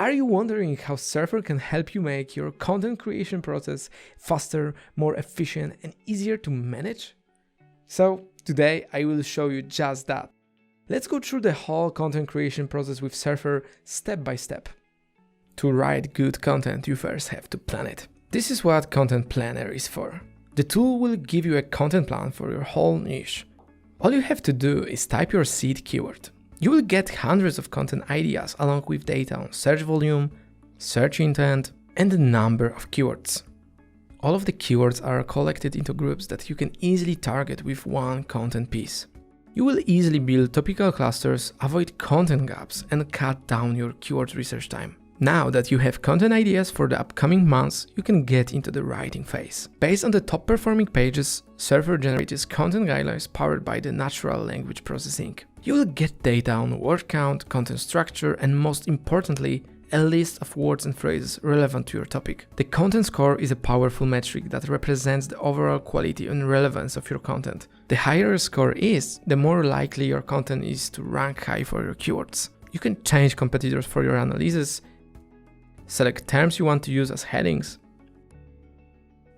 Are you wondering how Serp can help you make your content creation process faster, more efficient, and easier to manage? So today I will show you just that. Let's go through the whole content creation process with Serp step by step. To write good content, you first have to plan it. This is what Content Planner is for. The tool will give you a content plan for your whole niche. All you have to do is type your seed keyword. You will get hundreds of content ideas along with data on search volume, search intent, and the number of keywords. All of the keywords are collected into groups that you can easily target with one content piece. You will easily build topical clusters, avoid content gaps, and cut down your keyword research time. Now that you have content ideas for the upcoming months, you can get into the writing phase. Based on the top performing pages, Serp generates content guidelines powered by the natural language processing. You will get data on word count, content structure, and most importantly, a list of words and phrases relevant to your topic. The content score is a powerful metric that represents the overall quality and relevance of your content. The higher your score is, the more likely your content is to rank high for your keywords. You can change competitors for your analysis, select terms you want to use as headings,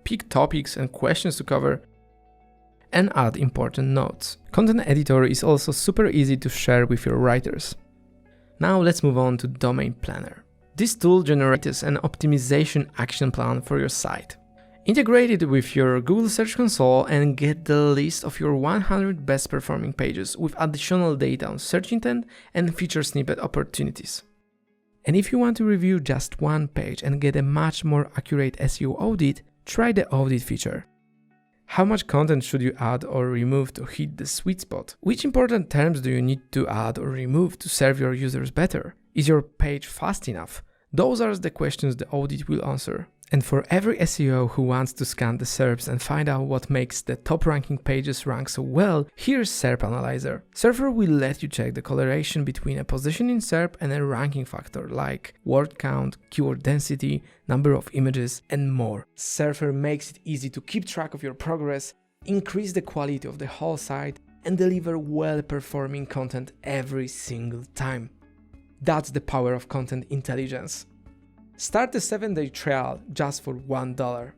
pick topics and questions to cover, and add important notes. Content Editor is also super easy to share with your writers. Now let's move on to Domain Planner. This tool generates an optimization action plan for your site. Integrate it with your Google Search Console and get the list of your 100 best performing pages with additional data on search intent and feature snippet opportunities. And if you want to review just one page and get a much more accurate SEO audit, try the audit feature. How much content should you add or remove to hit the sweet spot? Which important terms do you need to add or remove to serve your users better? Is your page fast enough? Those are the questions the audit will answer. And for every SEO who wants to scan the SERPs and find out what makes the top ranking pages rank so well, here's Serp Analyzer. Serp will let you check the correlation between a position in SERP and a ranking factor like word count, keyword density, number of images, and more. Serp makes it easy to keep track of your progress, increase the quality of the whole site, and deliver well-performing content every single time. That's the power of content intelligence. Start the 7-day trial just for $1.